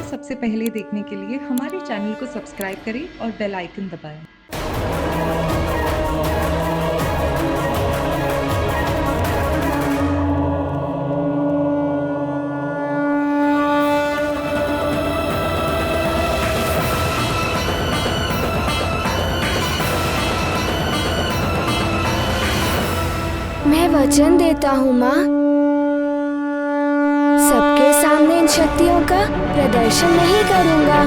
सबसे पहले देखने के लिए हमारे चैनल को सब्सक्राइब करें और बेल आइकन दबाएं। मैं वचन देता हूँ माँ, सबके सामने इन शक्तियों का प्रदर्शन नहीं करूँगा।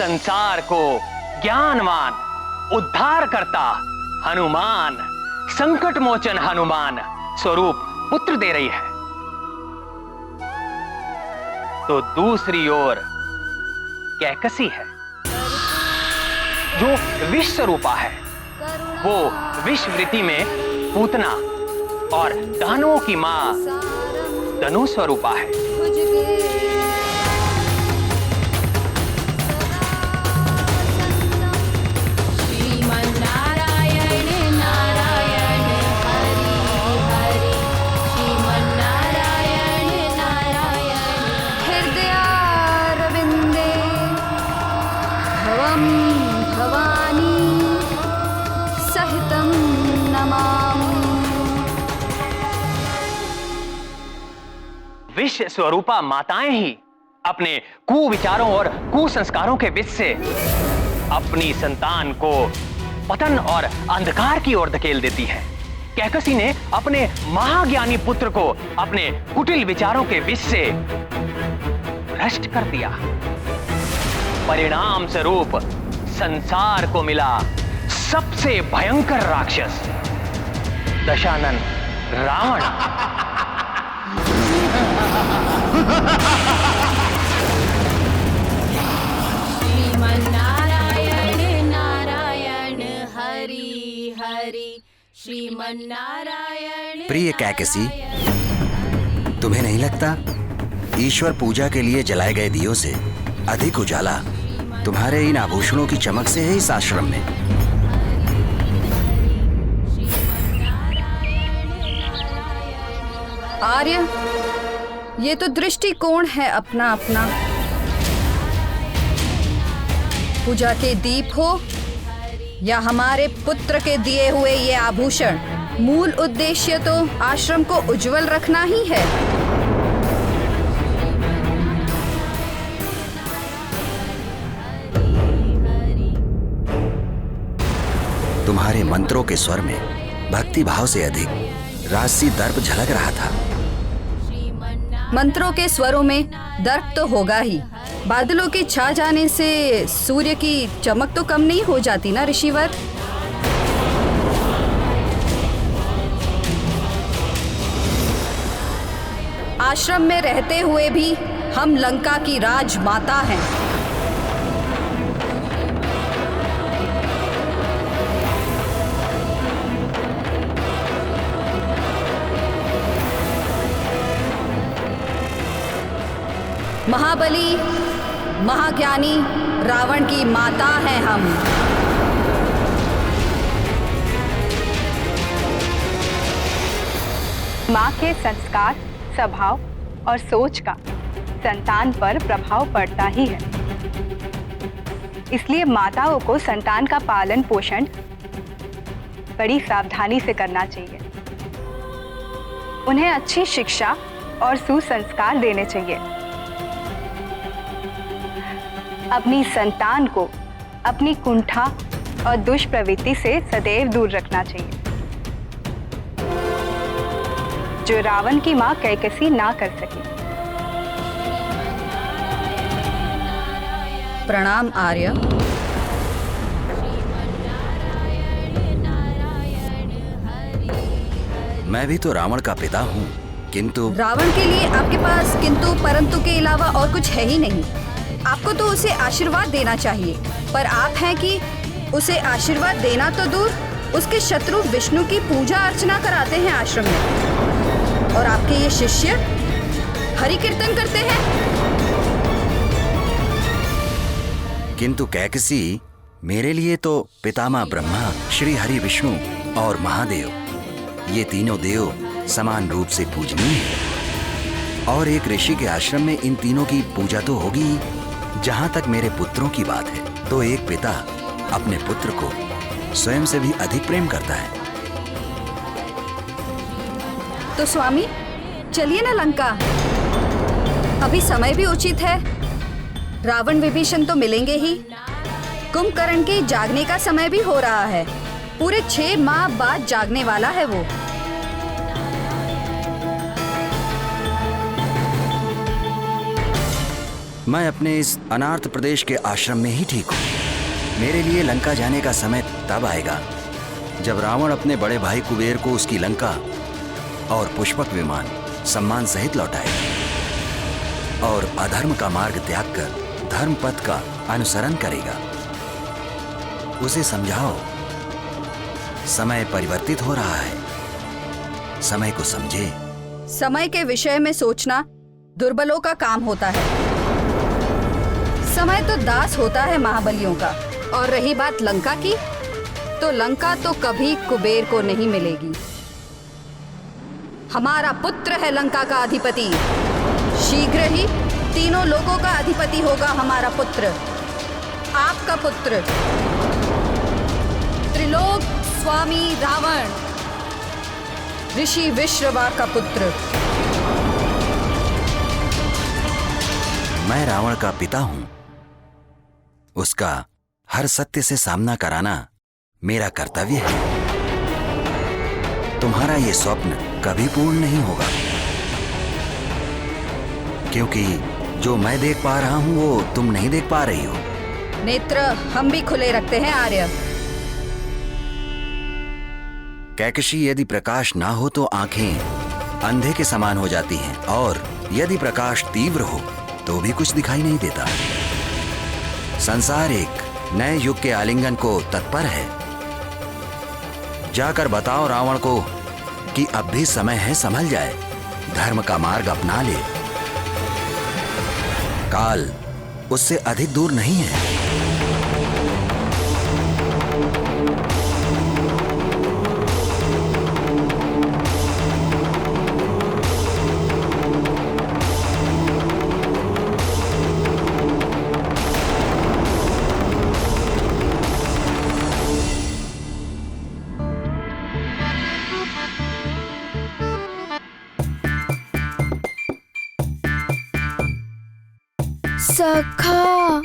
संसार को ज्ञानवान उद्धार करता हनुमान, संकट मोचन हनुमान स्वरूप पुत्र दे रही है, तो दूसरी ओर कैकसी है जो विष स्वरूपा है। वो विषवृत्ति में पूतना और दानवों की मां धनु स्वरूपा है। विष स्वरूपा माताएं ही अपने कुविचारों और कुसंस्कारों के विष से अपनी संतान को पतन और अंधकार की ओर धकेल देती है। कैकसी ने अपने महाज्ञानी पुत्र को अपने कुटिल विचारों के विष से भ्रष्ट कर दिया। परिणाम स्वरूप संसार को मिला सबसे भयंकर राक्षस दशानन रावण। श्रीमन्नारायण नारायण हरि हरि श्रीमन्नारायण। प्रिय कैकसी, तुम्हें नहीं लगता ईश्वर पूजा के लिए जलाए गए दियों से अधिक उजाला तुम्हारे इन आभूषणों की चमक से है इस आश्रम में? आर्य, ये तो दृष्टिकोण है अपना अपना। पूजा के दीप हो या हमारे पुत्र के दिए हुए ये आभूषण, मूल उद्देश्य तो आश्रम को उज्जवल रखना ही है। तुम्हारे मंत्रों के स्वर में भक्ति भाव से अधिक राजसी दर्प झलक रहा था। मंत्रों के स्वरों में दर्प तो होगा ही। बादलों के छा जाने से सूर्य की चमक तो कम नहीं हो जाती ना ऋषिवर। आश्रम में रहते हुए भी हम लंका की राजमाता हैं। महाबली, महाज्ञानी रावण की माता हैं हम। माँ के संस्कार, स्वभाव और सोच का संतान पर प्रभाव पड़ता ही है। इसलिए माताओं को संतान का पालन पोषण बड़ी सावधानी से करना चाहिए। उन्हें अच्छी शिक्षा और सुसंस्कार देने चाहिए। अपनी संतान को अपनी कुंठा और दुष्प्रवृत्ति से सदैव दूर रखना चाहिए, जो रावण की मां कैकसी ना कर सकी। प्रणाम आर्य। मैं भी तो रावण का पिता हूँ, किंतु रावण के लिए आपके पास किंतु परंतु के अलावा और कुछ है ही नहीं। आपको तो उसे आशीर्वाद देना चाहिए, पर आप हैं कि उसे आशीर्वाद देना तो दूर, उसके शत्रु विष्णु की पूजा अर्चना कराते हैं आश्रम में, और आपके ये शिष्य हरि कीर्तन करते हैं। किंतु कैकसी मेरे लिए तो पितामह ब्रह्मा, श्री हरि विष्णु और महादेव, ये तीनों देव समान रूप से पूजनीय हैं। और एक ऋषि के आश्रम में इन तीनों की पूजा तो होगी। जहां तक मेरे पुत्रों की बात है, तो एक पिता अपने पुत्र को स्वयं से भी अधिक प्रेम करता है। तो स्वामी चलिए ना लंका, अभी समय भी उचित है। रावण विभीषण तो मिलेंगे ही। कुंभकर्ण के जागने का समय भी हो रहा है। पूरे 6 माह बाद जागने वाला है वो। मैं अपने इस अनार्थ प्रदेश के आश्रम में ही ठीक हूँ। मेरे लिए लंका जाने का समय तब आएगा जब रावण अपने बड़े भाई कुबेर को उसकी लंका और पुष्पक विमान सम्मान सहित लौटाएगा और अधर्म का मार्ग त्याग कर धर्म पथ का अनुसरण करेगा। उसे समझाओ, समय परिवर्तित हो रहा है, समय को समझे। समय के विषय में सोचना दुर्बलों का काम होता है। समय तो दास होता है महाबलियों का। और रही बात लंका की, तो लंका तो कभी कुबेर को नहीं मिलेगी। हमारा पुत्र है लंका का अधिपति। शीघ्र ही तीनों लोगों का अधिपति होगा हमारा पुत्र, आपका पुत्र, त्रिलोक स्वामी रावण, ऋषि विश्रवा का पुत्र। मैं रावण का पिता हूं। उसका हर सत्य से सामना कराना मेरा कर्तव्य है। तुम्हारा ये स्वप्न कभी पूर्ण नहीं होगा, क्योंकि जो मैं देख पा रहा हूं वो तुम नहीं देख पा रही हो। नेत्र हम भी खुले रखते हैं आर्य। कैकशी, यदि प्रकाश ना हो तो आंखें अंधे के समान हो जाती हैं, और यदि प्रकाश तीव्र हो तो भी कुछ दिखाई नहीं देता। संसार एक नए युग के आलिंगन को तत्पर है। जाकर बताओ रावण को कि अब भी समय है, संभल जाए, धर्म का मार्ग अपना ले। काल उससे अधिक दूर नहीं है। सखा,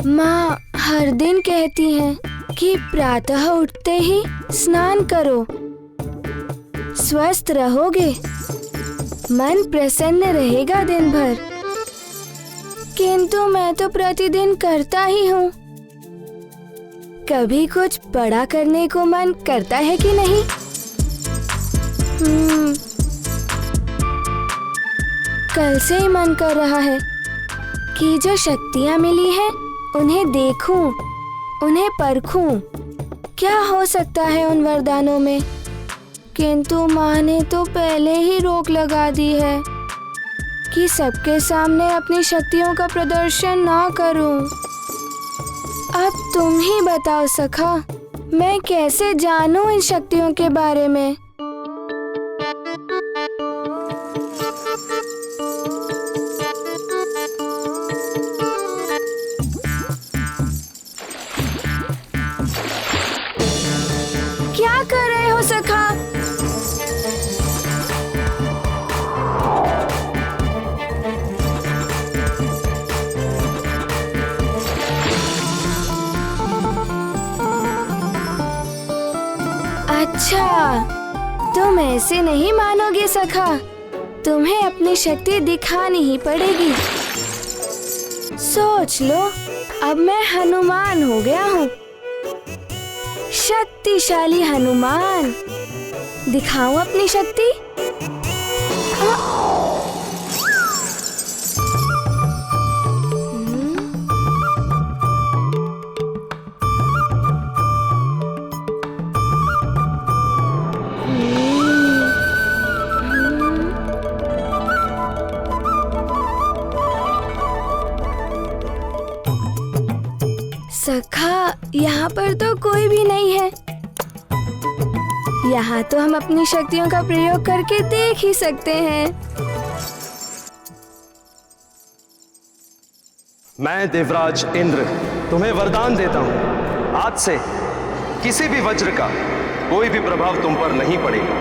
माँ हर दिन कहती हैं कि प्रातः उठते ही स्नान करो, स्वस्थ रहोगे, मन प्रसन्न रहेगा दिन भर। किंतु मैं तो प्रतिदिन करता ही हूँ। कभी कुछ बड़ा करने को मन करता है कि नहीं? कल से ही मन कर रहा है कि जो शक्तियाँ मिली हैं उन्हें देखूं, उन्हें परखूं। क्या हो सकता है उन वरदानों में? किंतु माँ ने तो पहले ही रोक लगा दी है कि सबके सामने अपनी शक्तियों का प्रदर्शन ना करूं। अब तुम ही बताओ सखा, मैं कैसे जानूं इन शक्तियों के बारे में? क्या कर रहे हो सखा? अच्छा, तुम ऐसे नहीं मानोगे सखा। तुम्हें अपनी शक्ति दिखानी ही पड़ेगी। सोच लो, अब मैं हनुमान हो गया हूँ, शक्तिशाली हनुमान। दिखाऊं अपनी शक्ति? सखा, यहाँ पर तो कोई भी नहीं है। यहाँ तो हम अपनी शक्तियों का प्रयोग करके देख ही सकते हैं। मैं देवराज इंद्र तुम्हें वरदान देता हूँ, आज से किसी भी वज्र का कोई भी प्रभाव तुम पर नहीं पड़ेगा।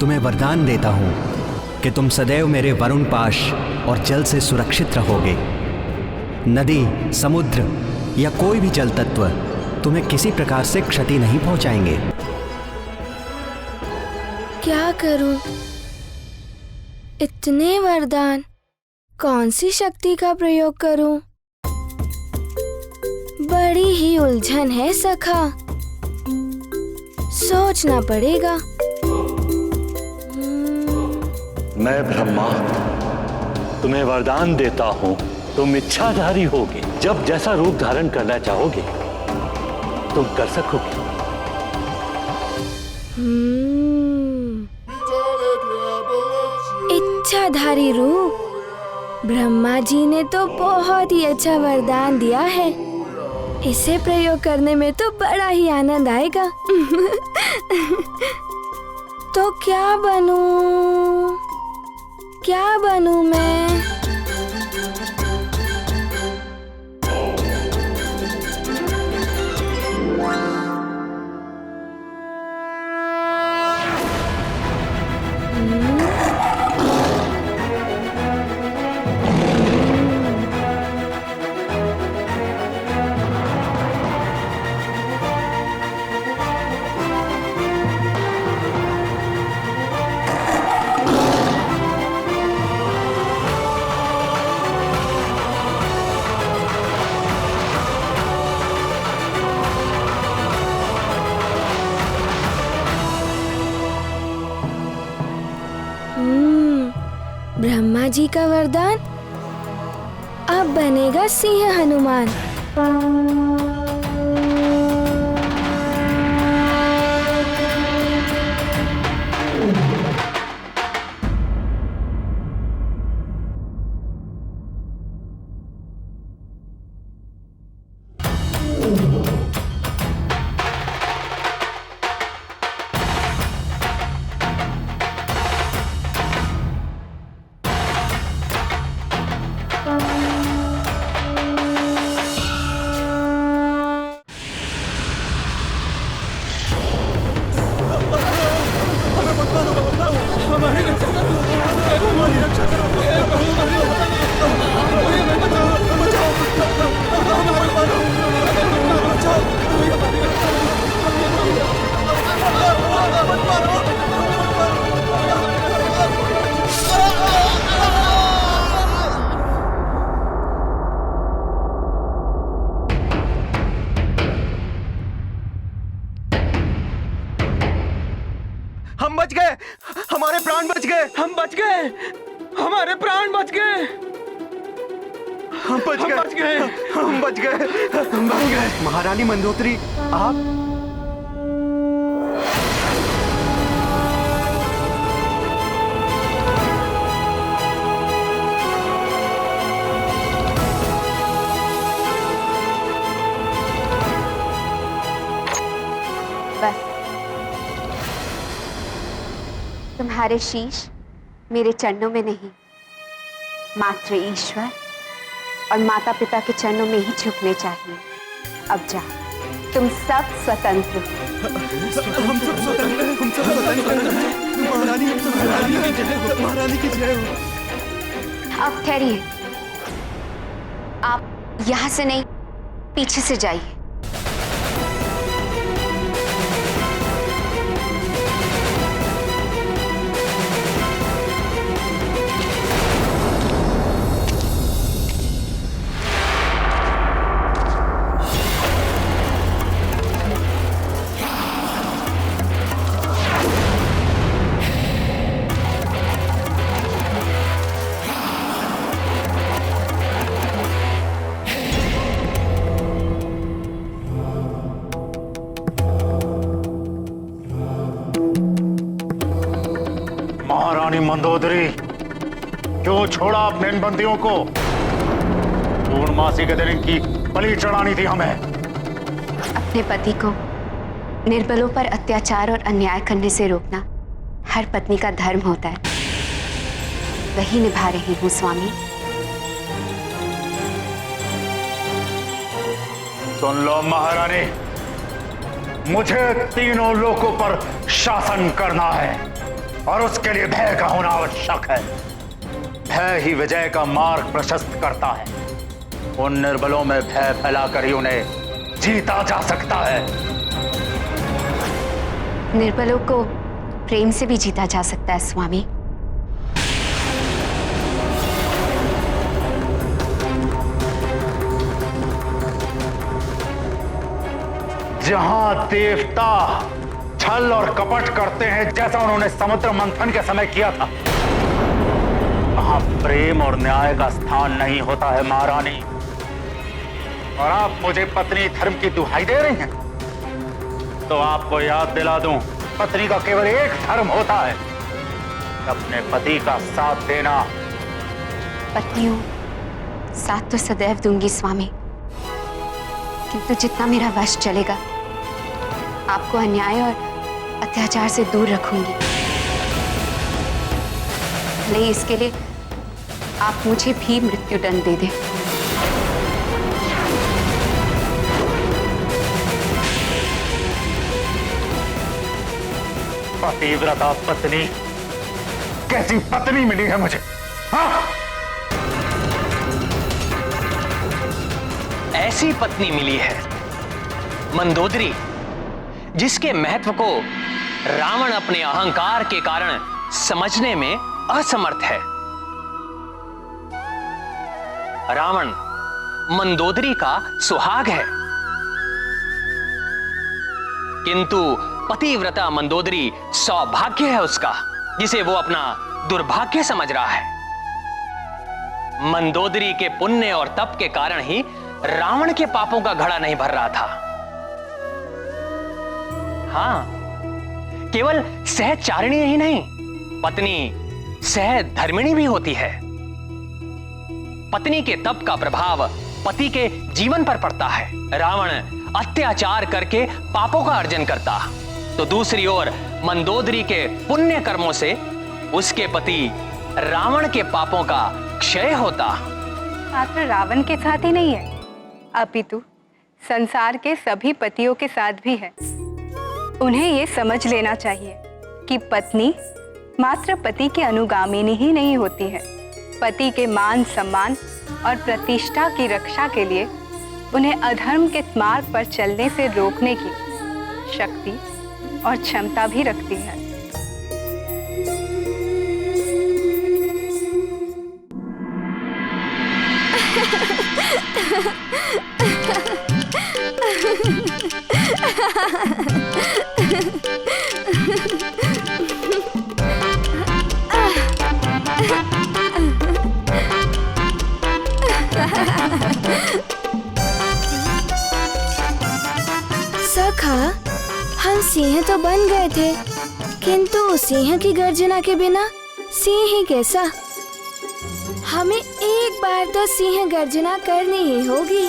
तुम्हें वरदान देता हूँ कि तुम सदैव मेरे वरुण पाश और जल से सुरक्षित रहोगे। नदी, समुद्र या कोई भी जल तत्व तुम्हें किसी प्रकार से क्षति नहीं पहुंचाएंगे। क्या करूं? इतने वरदान, कौन सी शक्ति का प्रयोग करूं? बड़ी ही उलझन है सखा, सोचना पड़ेगा। मैं ब्रह्मा तुम्हें वरदान देता हूँ, तुम इच्छाधारी होगे। जब जैसा रूप धारण करना चाहोगे तुम कर सकोगे। इच्छाधारी रूप? ब्रह्मा जी ने तो बहुत ही अच्छा वरदान दिया है। इसे प्रयोग करने में तो बड़ा ही आनंद आएगा। तो क्या बनूं? क्या बनूं मैं? ब्रह्मा जी का वरदान, अब बनेगा सिंह हनुमान। हम बच गए, हमारे प्राण बच गए, हम बच गए, हमारे प्राण बच गए, हम बच गए, हम बच गए, हम बच गए। महारानी मंदोदरी, आप? बस तुम्हारे शीश मेरे चरणों में नहीं, मात्र ईश्वर और माता पिता के चरणों में ही झुकने चाहिए। अब जा। तुम सब स्वतंत्र। हम सब स्वतंत्र हैं, हम सब स्वतंत्र हैं। महारानी की जय हो। आप ठहरिए, आप यहाँ से नहीं, पीछे से जाइए। महारानी मंदोदरी, क्यों छोड़ा अपने इन बंदियों को? पूर्णमासी के दिन इनकी बलि चढ़ानी थी हमें। अपने पति को निर्बलों पर अत्याचार और अन्याय करने से रोकना हर पत्नी का धर्म होता है। वही निभा रही हूँ स्वामी। सुन लो महारानी, मुझे तीनों लोकों पर शासन करना है और उसके लिए भय का होना आवश्यक है। भय ही विजय का मार्ग प्रशस्त करता है। उन निर्बलों में भय फैलाकर ही उन्हें जीता जा सकता है। निर्बलों को प्रेम से भी जीता जा सकता है स्वामी। जहां देवता छल और कपट करते हैं, जैसा उन्होंने समुद्र मंथन के समय किया था, वहां प्रेम और न्याय का स्थान नहीं होता है महारानी। और आप मुझे पत्नी धर्म की दुहाई दे रही हैं, तो आपको याद दिला दूं, पत्नी का केवल एक धर्म होता है, अपने पति का साथ देना। पत्नियों, साथ तो सदैव दूंगी स्वामी, किंतु जितना मेरा वश चलेगा आपको अन्याय और अत्याचार से दूर रखूंगी। भले ही इसके लिए आप मुझे भी मृत्युदंड दे दें। पतिव्रता पत्नी, कैसी पत्नी मिली है मुझे? हाँ? ऐसी पत्नी मिली है मंदोदरी, जिसके महत्व को रावण अपने अहंकार के कारण समझने में असमर्थ है। रावण मंदोदरी का सुहाग है, किंतु पतिव्रता मंदोदरी सौभाग्य है उसका, जिसे वो अपना दुर्भाग्य समझ रहा है। मंदोदरी के पुण्य और तप के कारण ही रावण के पापों का घड़ा नहीं भर रहा था। हां, केवल सहचारिणी ही नहीं, पत्नी सहधर्मिणी भी होती है। पत्नी के तप का प्रभाव पति के जीवन पर पड़ता है। रावण अत्याचार करके पापों का अर्जन करता, तो दूसरी ओर मंदोदरी के पुण्य कर्मों से उसके पति रावण के पापों का क्षय होता। मात्र रावण के साथ ही नहीं है, अपितु संसार के सभी पतियों के साथ भी है। उन्हें ये समझ लेना चाहिए कि पत्नी मात्र पति की अनुगामिनी ही नहीं होती है। पति के मान सम्मान और प्रतिष्ठा की रक्षा के लिए उन्हें अधर्म के मार्ग पर चलने से रोकने की शक्ति और क्षमता भी रखती है। सखा, हम सिंह तो बन गए थे, किंतु सिंह की गर्जना के बिना सिंह ही कैसा? हमें एक बार तो सिंह गर्जना करनी ही होगी।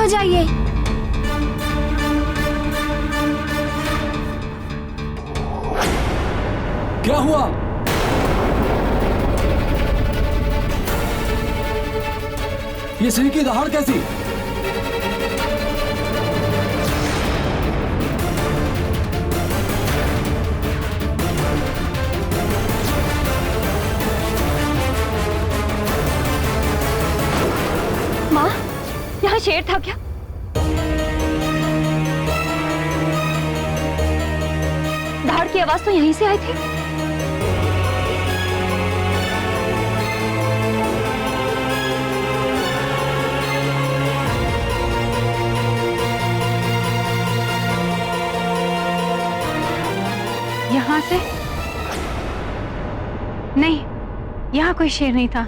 जाइए। क्या हुआ? ये सिंह की दहाड़ कैसी? माँ, यहाँ शेर था क्या? दहाड़ की आवाज तो यहीं से आई थी। यहाँ से? नहीं, यहाँ कोई शेर नहीं था।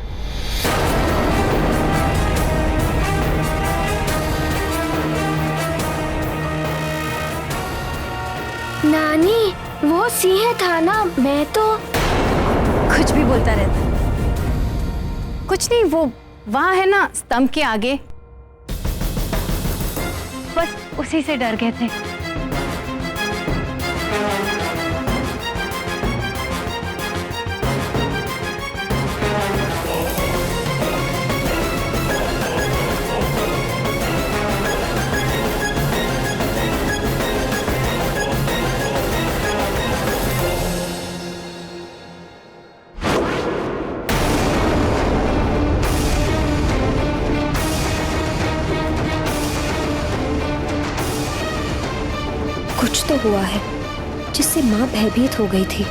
नानी, वो सिंह था ना, मैं तो कुछ भी बोलता रहता। कुछ नहीं, वो वहां है ना, स्तंभ के आगे। बस उसी से डर गए थे। कुछ तो हुआ है जिससे माँ भयभीत हो गई थी।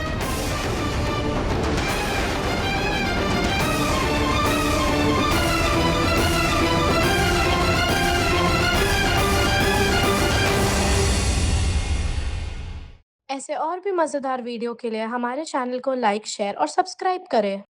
ऐसे और भी मजेदार वीडियो के लिए हमारे चैनल को लाइक, शेयर और सब्सक्राइब करें।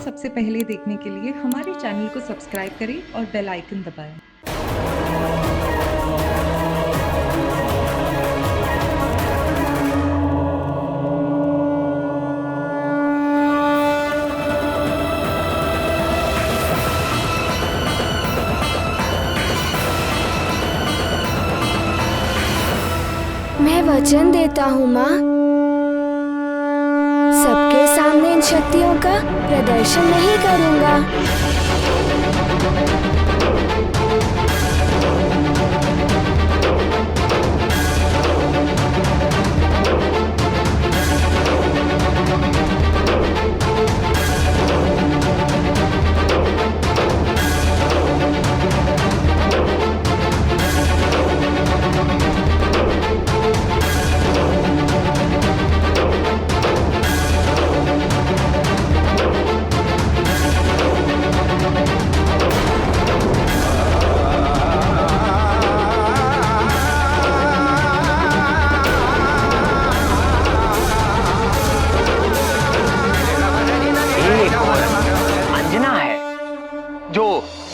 सबसे पहले देखने के लिए हमारे चैनल को सब्सक्राइब करें और बेल आइकन दबाएं। मैं वचन देता हूँ माँ, सबके सामने इन शक्तियों का प्रदर्शन नहीं करूँगा।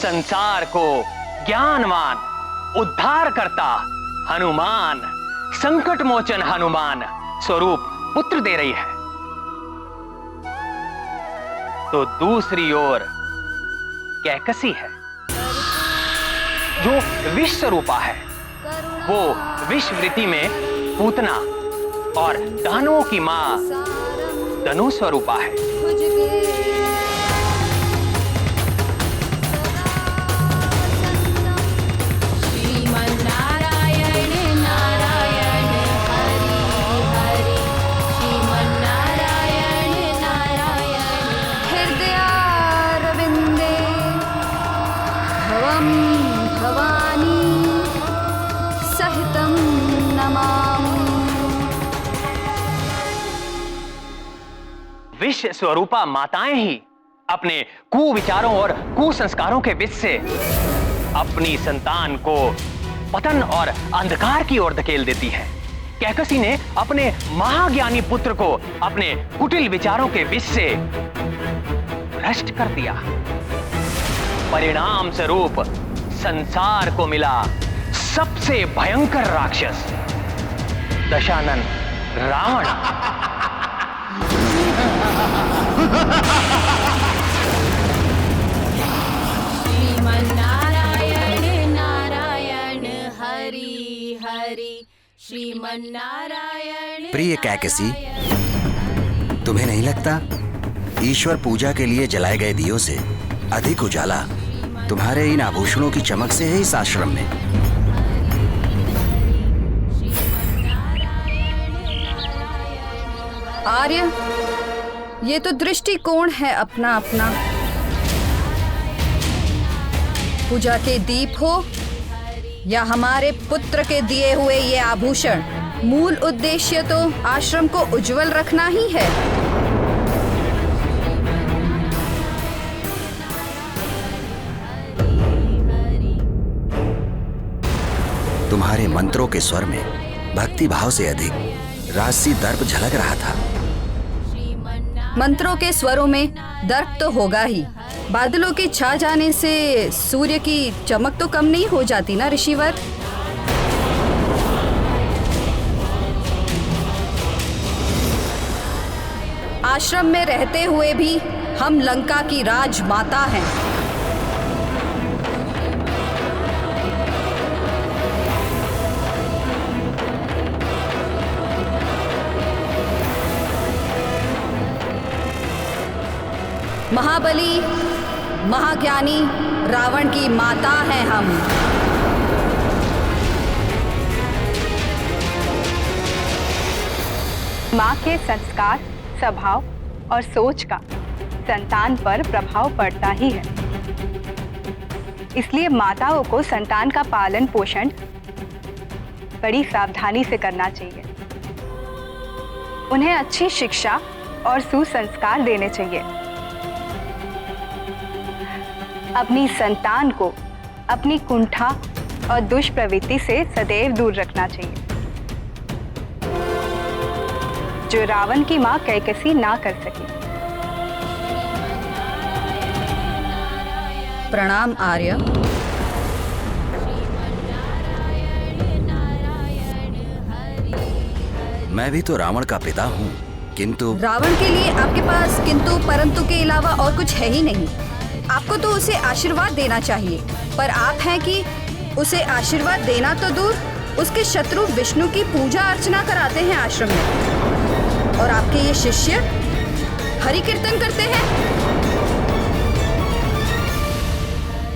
संसार को ज्ञानवान उद्धार करता हनुमान, संकट मोचन हनुमान स्वरूप पुत्र दे रही है, तो दूसरी ओर कैकसी है जो विष स्वरूपा है। वो विषवृत्ति में पूतना और दानवों की मां धनु स्वरूपा है। विष स्वरूपा माताएं ही अपने कुविचारों और कुसंस्कारों के विष से अपनी संतान को पतन और अंधकार की ओर धकेल देती है। कैकसी ने अपने महाज्ञानी पुत्र को अपने कुटिल विचारों के विष से भ्रष्ट कर दिया। परिणाम स्वरूप संसार को मिला सबसे भयंकर राक्षस दशानन रावण। श्रीमन्नारायण नारायण हरि हरि श्रीमन्नारायण। प्रिय कैकसी, तुम्हें नहीं लगता ईश्वर पूजा के लिए जलाए गए दियों से अधिक उजाला तुम्हारे इन आभूषणों की चमक से है इस आश्रम में? आर्य, ये तो दृष्टिकोण है अपना अपना। पूजा के दीप हो या हमारे पुत्र के दिए हुए ये आभूषण, मूल उद्देश्य तो आश्रम को उज्जवल रखना ही है। तुम्हारे मंत्रों के स्वर में भक्ति भाव से अधिक राजसी दर्प झलक रहा था। मंत्रों के स्वरों में दर्प तो होगा ही। बादलों के छा जाने से सूर्य की चमक तो कम नहीं हो जाती ना ऋषिवर। आश्रम में रहते हुए भी हम लंका की राजमाता हैं। महाबली महाज्ञानी रावण की माता हैं हम। माँ के संस्कार, स्वभाव और सोच का संतान पर प्रभाव पड़ता ही है। इसलिए माताओं को संतान का पालन पोषण बड़ी सावधानी से करना चाहिए। उन्हें अच्छी शिक्षा और सुसंस्कार देने चाहिए। अपनी संतान को अपनी कुंठा और दुष्प्रवृत्ति से सदैव दूर रखना चाहिए, जो रावण की मां कैकसी ना कर सकी। प्रणाम आर्य। मैं भी तो रावण का पिता हूँ, किंतु रावण के लिए आपके पास किंतु परंतु के अलावा और कुछ है ही नहीं। आपको तो उसे आशीर्वाद देना चाहिए, पर आप हैं कि उसे आशीर्वाद देना तो दूर उसके शत्रु विष्णु की पूजा अर्चना कराते हैं आश्रम में, और आपके ये शिष्य हरि कीर्तन करते हैं।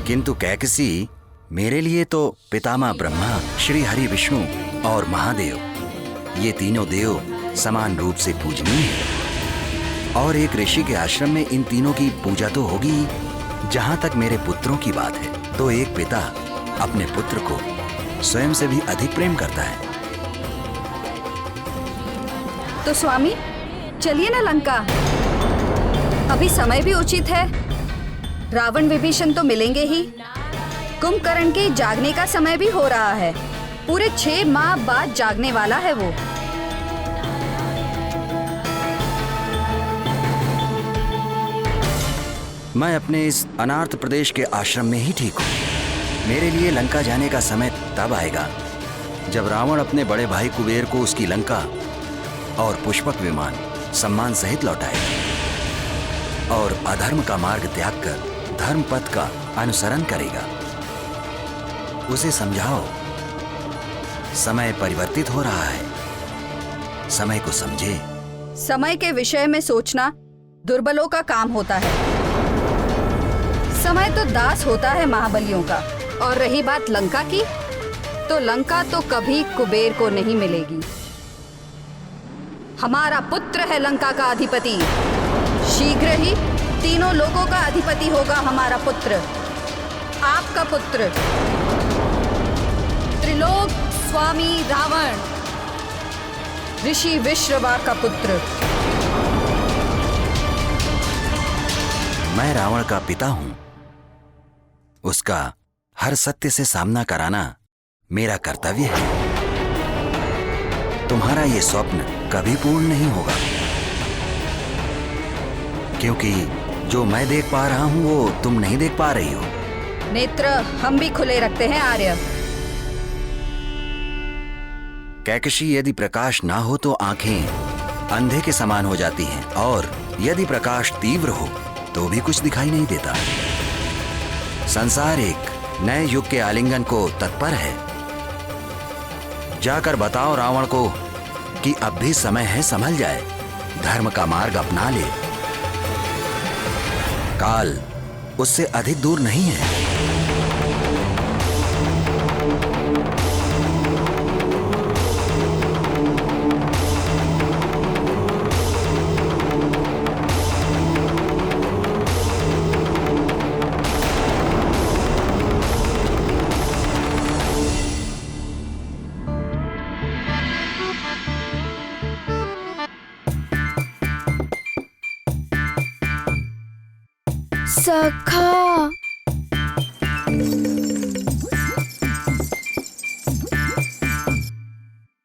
किंतु कैकसी, मेरे लिए तो पितामह ब्रह्मा, श्री हरि विष्णु और महादेव, ये तीनों देव समान रूप से पूजनीय हैं। और एक ऋषि के आश्रम में इन तीनों की पूजा तो होगी। जहां तक मेरे पुत्रों की बात है, तो एक पिता अपने पुत्र को स्वयं से भी अधिक प्रेम करता है। तो स्वामी चलिए ना लंका, अभी समय भी उचित है। रावण विभीषण तो मिलेंगे ही। कुंभकर्ण के जागने का समय भी हो रहा है। पूरे 6 माह बाद जागने वाला है वो। मैं अपने इस अनार्थ प्रदेश के आश्रम में ही ठीक हूँ। मेरे लिए लंका जाने का समय तब आएगा जब रावण अपने बड़े भाई कुबेर को उसकी लंका और पुष्पक विमान सम्मान सहित लौटाएगा और अधर्म का मार्ग त्याग कर धर्म पथ का अनुसरण करेगा। उसे समझाओ, समय परिवर्तित हो रहा है, समय को समझे। समय के विषय में सोचना दुर्बलों का काम होता है। समय तो दास होता है महाबलियों का। और रही बात लंका की, तो लंका तो कभी कुबेर को नहीं मिलेगी। हमारा पुत्र है लंका का अधिपति। शीघ्र ही तीनों लोगों का अधिपति होगा हमारा पुत्र, आपका पुत्र, त्रिलोक स्वामी रावण, ऋषि विश्रवा का पुत्र। मैं रावण का पिता हूं। उसका हर सत्य से सामना कराना मेरा कर्तव्य है। तुम्हारा ये स्वप्न कभी पूर्ण नहीं होगा, क्योंकि जो मैं देख पा रहा हूं वो तुम नहीं देख पा रही हो। नेत्र हम भी खुले रखते हैं आर्य। कैकशी, यदि प्रकाश ना हो तो आंखें अंधे के समान हो जाती हैं, और यदि प्रकाश तीव्र हो तो भी कुछ दिखाई नहीं देता। संसार एक नए युग के आलिंगन को तत्पर है। जाकर बताओ रावण को कि अब भी समय है, संभल जाए, धर्म का मार्ग अपना ले। काल उससे अधिक दूर नहीं है। सखा,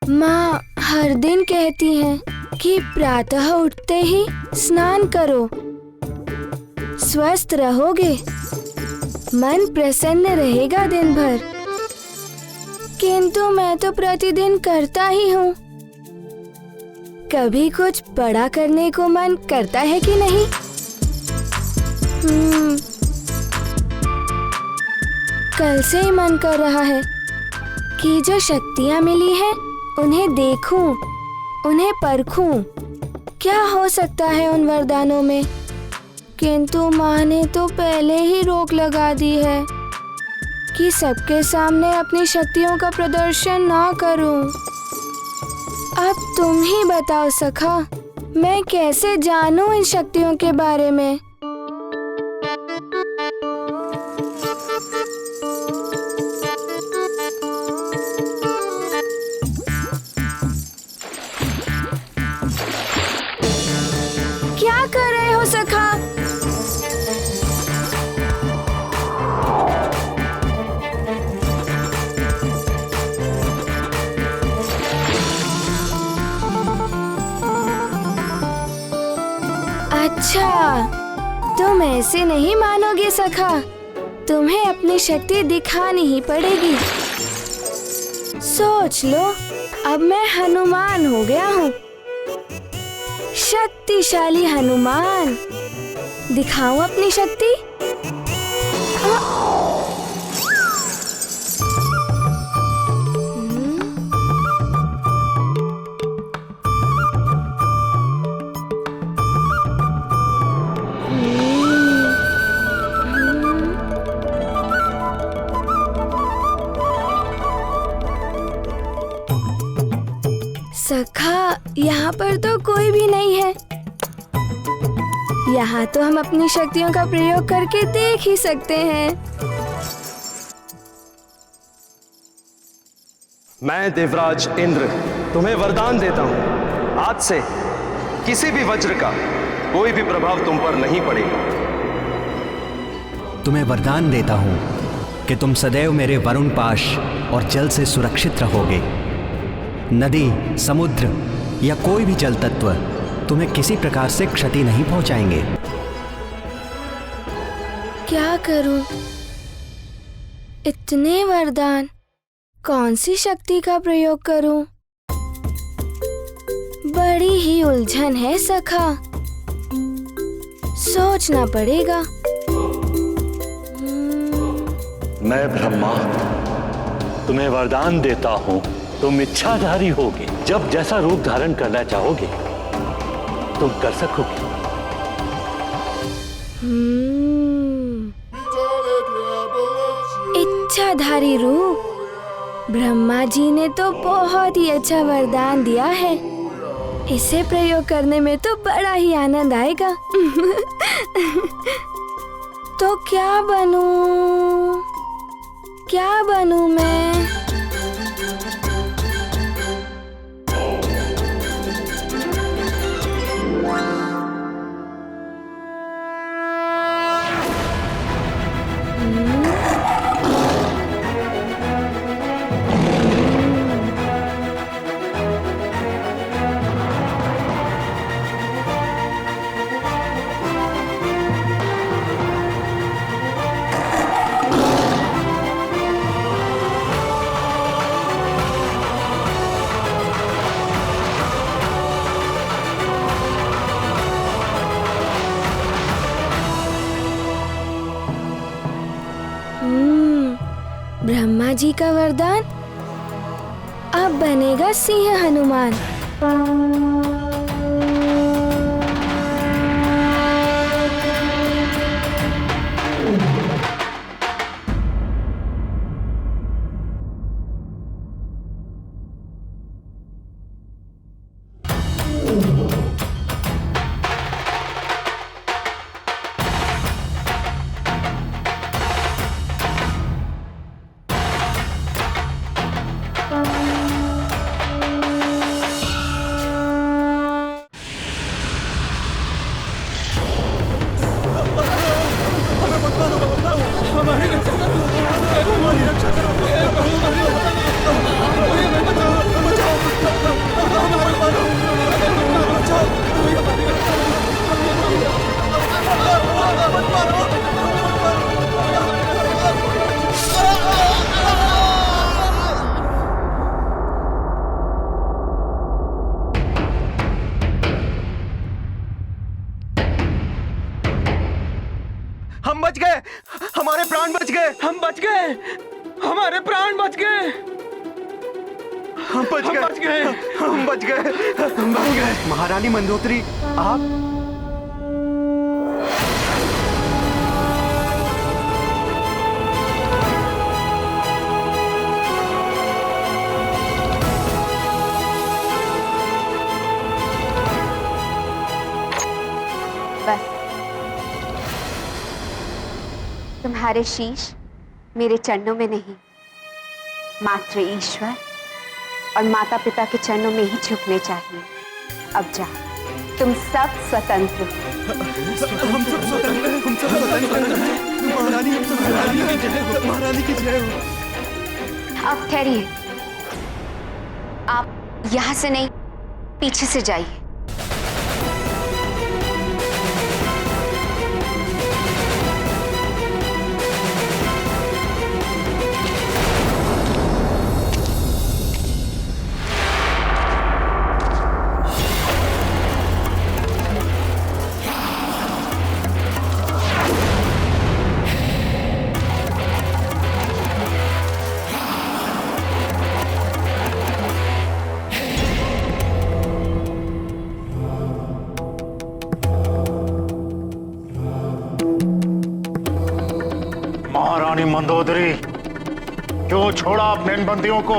माँ हर दिन कहती हैं कि प्रातः उठते ही स्नान करो, स्वस्थ रहोगे, मन प्रसन्न रहेगा दिन भर। किंतु मैं तो प्रतिदिन करता ही हूँ। कभी कुछ बड़ा करने को मन करता है कि नहीं? कल से ही मन कर रहा है कि जो शक्तियाँ मिली हैं उन्हें देखूं, उन्हें परखूं। क्या हो सकता है उन वरदानों में? किंतु माँ ने तो पहले ही रोक लगा दी है कि सबके सामने अपनी शक्तियों का प्रदर्शन ना करूं। अब तुम ही बताओ सखा, मैं कैसे जानूं इन शक्तियों के बारे में? क्या कर रहे हो सखा? अच्छा, तुम ऐसे नहीं मानोगे सखा, तुम्हें अपनी शक्ति दिखानी ही पड़ेगी। सोच लो, अब मैं हनुमान हो गया हूँ, शक्तिशाली हनुमान। दिखाऊं अपनी शक्ति? सखा, यहाँ पर तो कोई भी नहीं है। यहाँ तो हम अपनी शक्तियों का प्रयोग करके देख ही सकते हैं। मैं देवराज इंद्र तुम्हें वरदान देता हूँ, आज से किसी भी वज्र का कोई भी प्रभाव तुम पर नहीं पड़ेगा। तुम्हें वरदान देता हूं कि तुम सदैव मेरे वरुण पाश और जल से सुरक्षित रहोगे। नदी, समुद्र या कोई भी जल तत्व तुम्हें किसी प्रकार से क्षति नहीं पहुंचाएंगे। क्या करूं? इतने वरदान, कौन सी शक्ति का प्रयोग करूं? बड़ी ही उलझन है सखा, सोचना पड़ेगा। मैं ब्रह्मा तुम्हें वरदान देता हूं, तुम इच्छाधारी होगे। जब जैसा रूप धारण करना चाहोगे तुम कर सकोगे। इच्छाधारी रूप? ब्रह्मा जी ने तो बहुत ही अच्छा वरदान दिया है, इसे प्रयोग करने में तो बड़ा ही आनंद आएगा। तो क्या बनूं? क्या बनूं मैं? ब्रह्मा जी का वरदान, अब बनेगा सिंह हनुमान। हम बच गए, हमारे प्राण बच गए, हम बच गए, हमारे प्राण बच गए, हम बच गए, हम बच गए, हम बच गए। महारानी मंदोदरी, आप? बस तुम्हारे शीश मेरे चरणों में नहीं, मात्र ईश्वर और माता पिता के चरणों में ही झुकने चाहिए। अब जाओ, तुम सब स्वतंत्र हो। हम सब स्वतंत्र हैं, हम सब स्वतंत्र हैं। महारानी, महारानी की जय हो। अब ठहरिए, आप यहाँ से नहीं, पीछे से जाइए। मंदोदरी, क्यों छोड़ा अपने इन बंदियों को?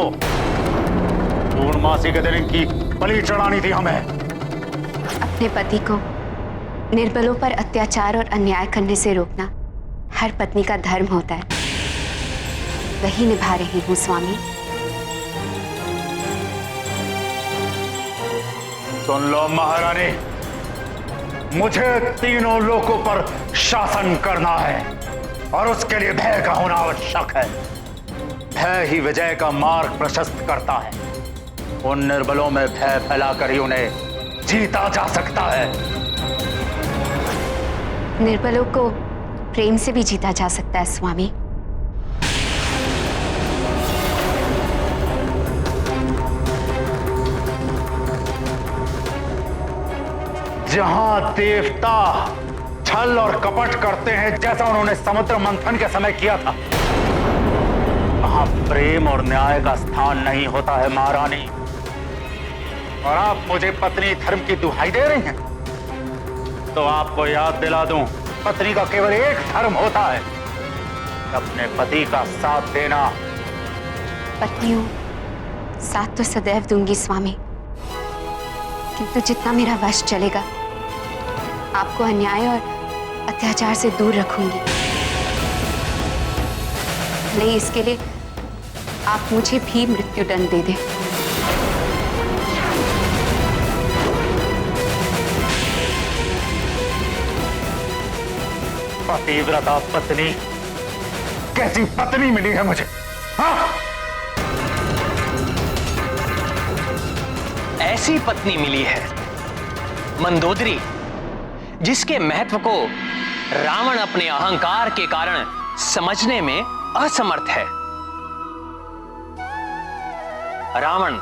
पूर्ण पूर्णमासी के दिन इनकी बलि चढ़ानी थी हमें। अपने पति को निर्बलों पर अत्याचार और अन्याय करने से रोकना हर पत्नी का धर्म होता है। वही निभा रही हूँ स्वामी। सुन लो महारानी, मुझे तीनों लोकों पर शासन करना है और उसके लिए भय का होना आवश्यक है। भय ही विजय का मार्ग प्रशस्त करता है। उन निर्बलों में भय फैलाकर ही उन्हें जीता जा सकता है। निर्बलों को प्रेम से भी जीता जा सकता है स्वामी। जहां देवता छल और कपट करते हैं जैसा उन्होंने समुद्र मंथन के समय किया था, वहां प्रेम और न्याय का स्थान नहीं होता है महारानी। और आप मुझे पत्नी धर्म की दुहाई दे रही हैं, तो आपको याद दिला दूं, पत्नी का केवल एक धर्म होता है, अपने पति का साथ देना। पत्नियों, साथ तो सदैव दूंगी स्वामी, किंतु जितना मेरा वश चलेगा आपको अन्याय और अत्याचार से दूर रखूंगी। नहीं, इसके लिए आप मुझे भी मृत्युदंड दे दें। पतिव्रता पत्नी, कैसी पत्नी मिली है मुझे? हाँ? ऐसी पत्नी मिली है मंदोदरी, जिसके महत्व को रावण अपने अहंकार के कारण समझने में असमर्थ है। रावण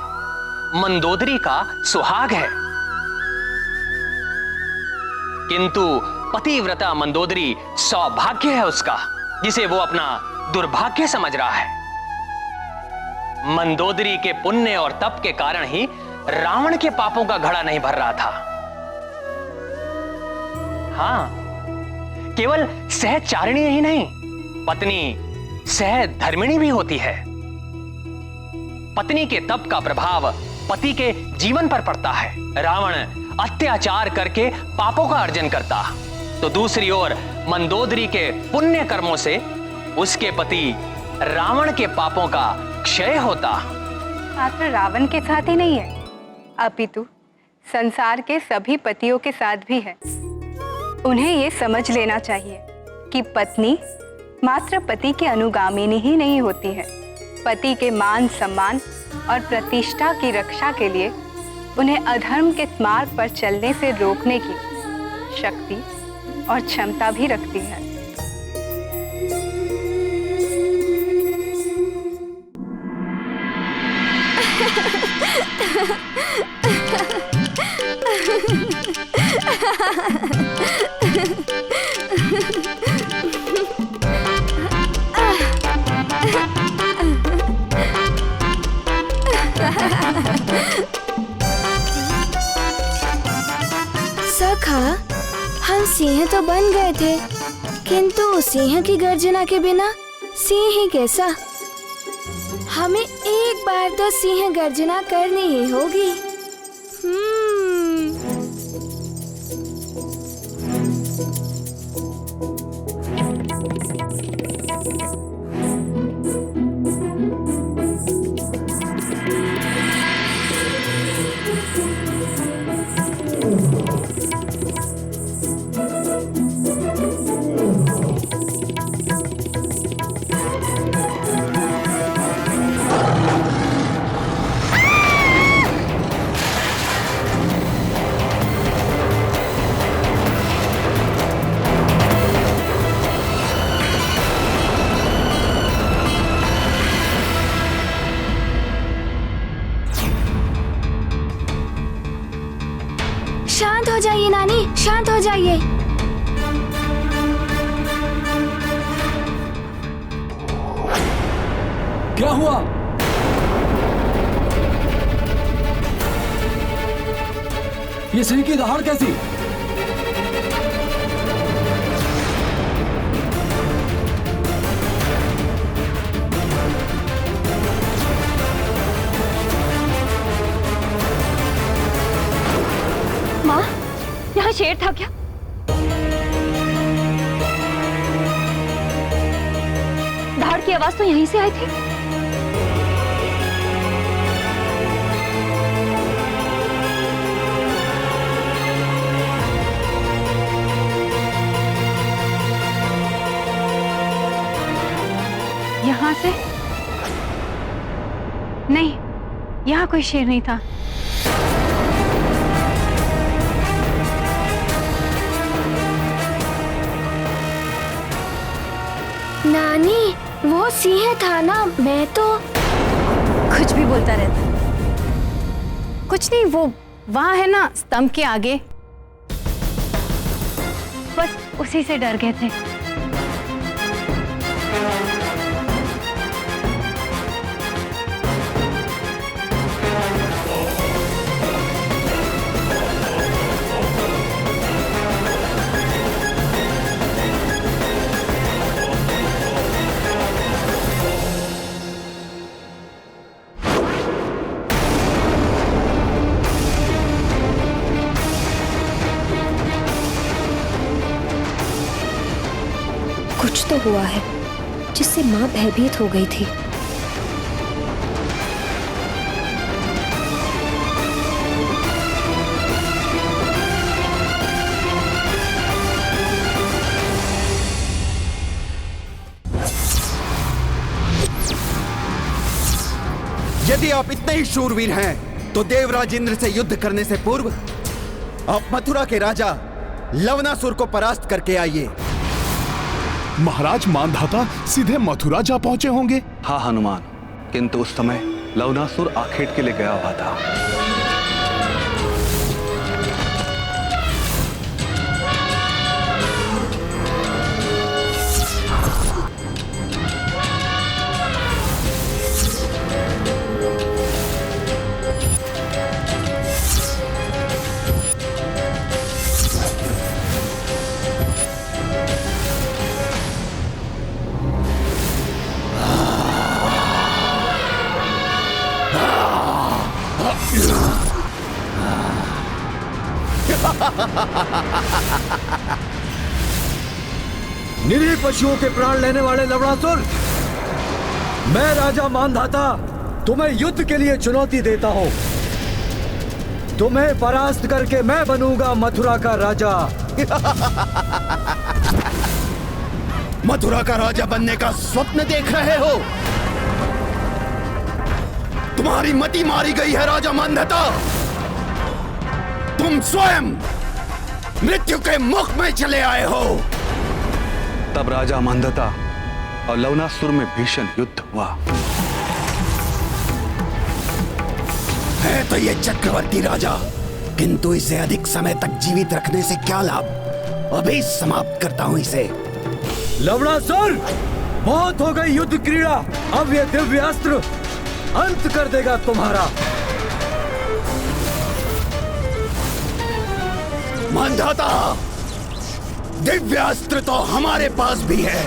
मंदोदरी का सुहाग है, किंतु पतिव्रता मंदोदरी सौभाग्य है उसका, जिसे वो अपना दुर्भाग्य समझ रहा है। मंदोदरी के पुण्य और तप के कारण ही रावण के पापों का घड़ा नहीं भर रहा था। हाँ, केवल सहचारिणी ही नहीं, पत्नी सहधर्मिणी भी होती है। पत्नी के तप का प्रभाव पति के जीवन पर पड़ता है। रावण अत्याचार करके पापों का अर्जन करता, तो दूसरी ओर मंदोदरी के पुण्य कर्मों से उसके पति रावण के पापों का क्षय होता। मात्र रावण के साथ ही नहीं है, अपितु संसार के सभी पतियों के साथ भी है। उन्हें ये समझ लेना चाहिए कि पत्नी मात्र पति की अनुगामिनी ही नहीं होती है। पति के मान सम्मान और प्रतिष्ठा की रक्षा के लिए उन्हें अधर्म के मार्ग पर चलने से रोकने की शक्ति और क्षमता भी रखती है। सखा, हम सिंह तो बन गए थे, किंतु सिंह की गर्जना के बिना सिंह ही कैसा? हमें एक बार तो सिंह गर्जना करनी ही होगी। शांत हो जाइए नानी, शांत हो जाइए। क्या हुआ? ये सिंह की दहाड़ कैसी? शेर था क्या? दहाड़ की आवाज तो यहीं से आई थी। यहाँ से? नहीं, यहाँ कोई शेर नहीं था। नानी, वो सिंह था ना, मैं तो कुछ भी बोलता रहता। कुछ नहीं, वो वहां है ना स्तंभ के आगे, बस उसी से डर गए थे। कुछ तो हुआ है जिससे माँ भयभीत हो गई थी। यदि आप इतने ही शूरवीर हैं, तो देवराज इंद्र से युद्ध करने से पूर्व आप मथुरा के राजा लवनासुर को परास्त करके आइए। महाराज मानधाता सीधे मथुरा जा पहुंचे होंगे। हाँ हनुमान, किंतु उस समय लवनासुर आखेट के लिए गया हुआ था। निरीह पशुओं के प्राण लेने वाले लवणासुर, मैं राजा मानधाता तुम्हें युद्ध के लिए चुनौती देता हूं। तुम्हें परास्त करके मैं बनूंगा मथुरा का राजा। मथुरा का राजा बनने का स्वप्न देख रहे हो? तुम्हारी मति मारी गई है राजा मानधाता। तुम स्वयं मृत्यु के मुख में चले आए हो। तब राजा मानधाता और लवनासुर में भीषण युद्ध हुआ। है तो ये चक्रवर्ती राजा, किंतु इसे अधिक समय तक जीवित रखने से क्या लाभ? अभी समाप्त करता हूं इसे। लवणासुर, बहुत हो गई युद्ध क्रीड़ा। अब ये दिव्य अस्त्र अंत कर देगा तुम्हारा। मानधाता, दिव्य अस्त्र तो हमारे पास भी है।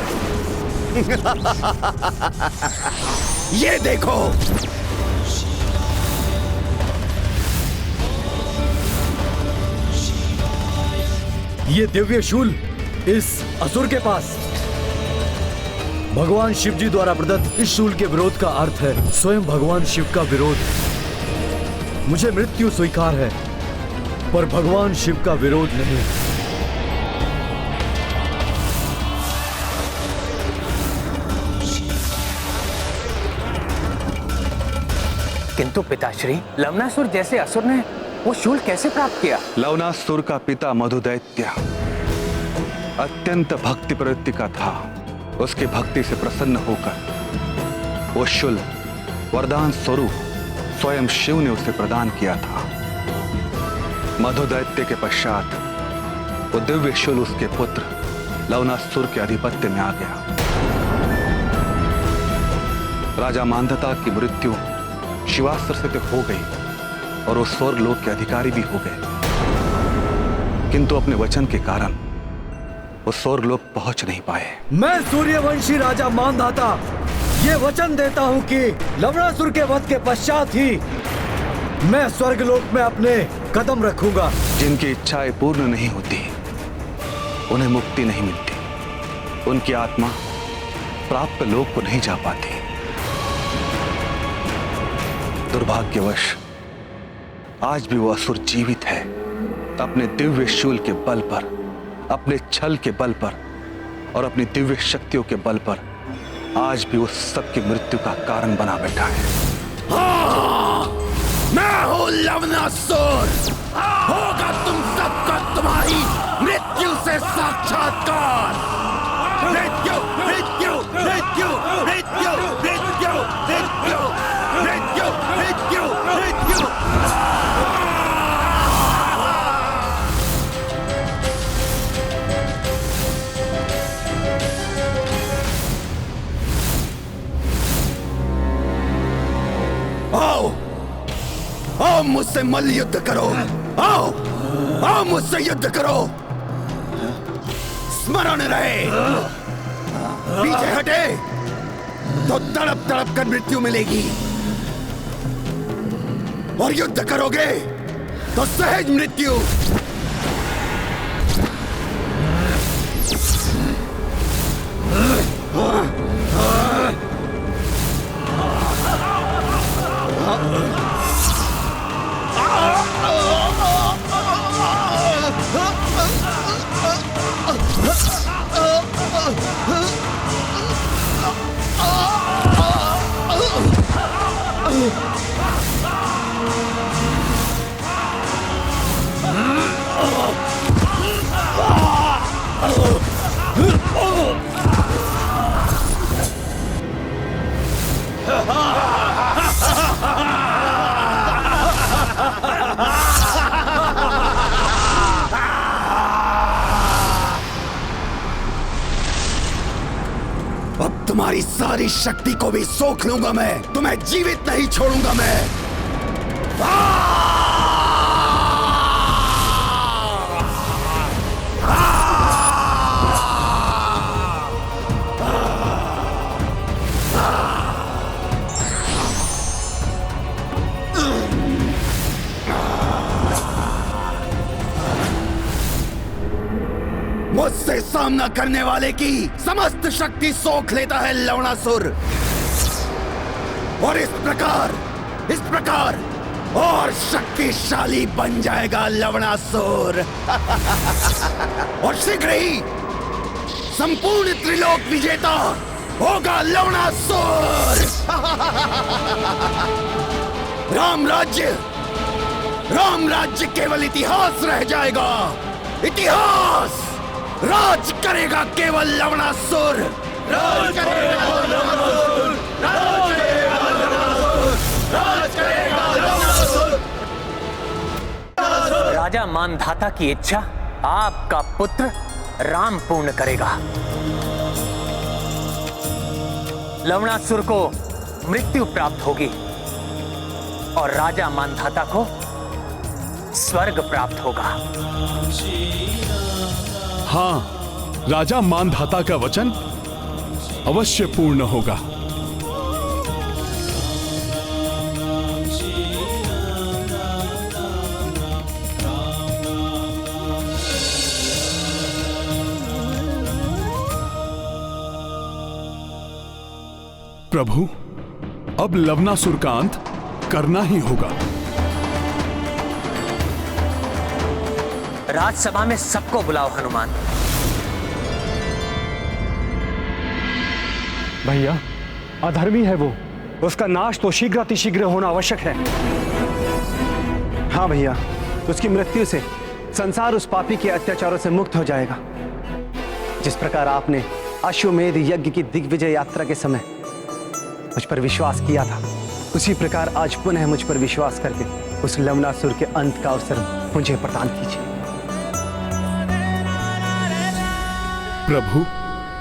ये देखो। ये दिव्य शूल इस असुर के पास। भगवान शिव जी द्वारा प्रदत्त इस शूल के विरोध का अर्थ है स्वयं भगवान शिव का विरोध। मुझे मृत्यु स्वीकार है, पर भगवान शिव का विरोध नहीं। किंतु पिताश्री, लवनासुर जैसे असुर ने वो शूल कैसे प्राप्त किया? लवनासुर का पिता मधुदैत्य अत्यंत भक्ति प्रवृत्ति का था। उसकी भक्ति से प्रसन्न होकर वो शूल वरदान स्वरूप स्वयं शिव ने उसे प्रदान किया था। मधुदैत्य के पश्चात वो दिव्य शूल उसके पुत्र लवनासुर के आधिपत्य में आ गया। राजा मानधाता की मृत्यु शिवास्त्र से तो हो गई और वो स्वर्ग लोक के अधिकारी भी हो गए, किंतु अपने वचन के कारण वो स्वर्ग लोक पहुंच नहीं पाए। मैं सूर्यवंशी राजा मानधाता ये वचन देता हूं कि लवणासुर के वध के पश्चात ही मैं स्वर्गलोक में अपने कदम रखूंगा। जिनकी इच्छाएं पूर्ण नहीं होती उन्हें मुक्ति नहीं मिलती, उनकी आत्मा प्राप्त लोक को नहीं जा पाती। दुर्भाग्यवश आज भी वो असुर जीवित है, अपने दिव्य शूल के बल पर, अपने छल के बल पर और अपनी दिव्य शक्तियों के बल पर आज भी उस सबकी मृत्यु का कारण बना बैठा है। मैं हूँ लवणासुर, होगा तुम सबका तुम्हारी मृत्यु से साक्षात्कार। मृत्यु मृत्यु मृत्यु मृत्यु मृत्यु मृत्यु मृत्यु मृत्यु मृत्यु। आओ आओ मुझसे मल्ल युद्ध करो, आओ आओ मुझसे युद्ध करो। स्मरण रहे, पीछे हटे तो तड़प तड़प कर मृत्यु मिलेगी, और युद्ध करोगे तो सहज मृत्यु। अब तुम्हारी सारी शक्ति को भी सोख लूंगा मैं, तुम्हें जीवित नहीं छोड़ूंगा मैं। मुझसे सामना करने वाले की समस्त शक्ति सोख लेता है लवणासुर, और इस प्रकार और शक्तिशाली बन जाएगा लवणासुर। और शीघ्र ही संपूर्ण त्रिलोक विजेता होगा लवणासुर। राम राज्य केवल इतिहास रह जाएगा, इतिहास। राज करेगा केवल लवणासुर, राज करेगा लवणासुर, राज करेगा लवणासुर, राज करेगा लवणासुर। राजा मानधाता की इच्छा आपका पुत्र राम पूर्ण करेगा। लवणासुर को मृत्यु प्राप्त होगी और राजा मानधाता को स्वर्ग प्राप्त होगा। हाँ, राजा मानधाता का वचन अवश्य पूर्ण होगा। प्रभु, अब लवणासुर का अंत करना ही होगा। राजसभा में सबको बुलाओ हनुमान। भैया, अधर्मी है वो, उसका नाश तो शीघ्र अतिशीघ्र होना आवश्यक है। हाँ भैया, उसकी मृत्यु से संसार उस पापी के अत्याचारों से मुक्त हो जाएगा। जिस प्रकार आपने अश्वमेध यज्ञ की दिग्विजय यात्रा के समय मुझ पर विश्वास किया था, उसी प्रकार आज पुनः मुझ पर विश्वास करके उस लवणासुर के अंत का अवसर मुझे प्रदान कीजिए। प्रभु,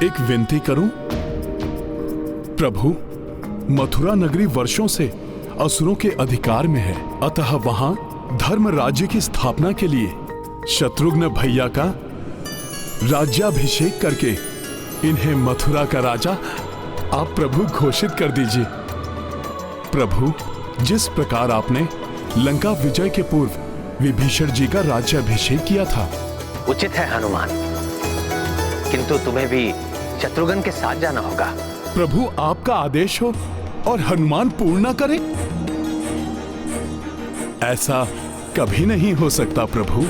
एक विनती करूं? प्रभु, मथुरा नगरी वर्षों से असुरों के अधिकार में है, अतः वहां धर्म राज्य की स्थापना के लिए शत्रुघ्न भैया का राज्याभिषेक करके इन्हें मथुरा का राजा आप प्रभु घोषित कर दीजिए। प्रभु, जिस प्रकार आपने लंका विजय के पूर्व विभीषण जी का राज्याभिषेक किया था। उचित है हनुमान, किंतु तुम्हें भी शत्रुघ्न के साथ जाना होगा। प्रभु आपका आदेश हो और हनुमान पूर्ण न करे, ऐसा कभी नहीं हो सकता प्रभु।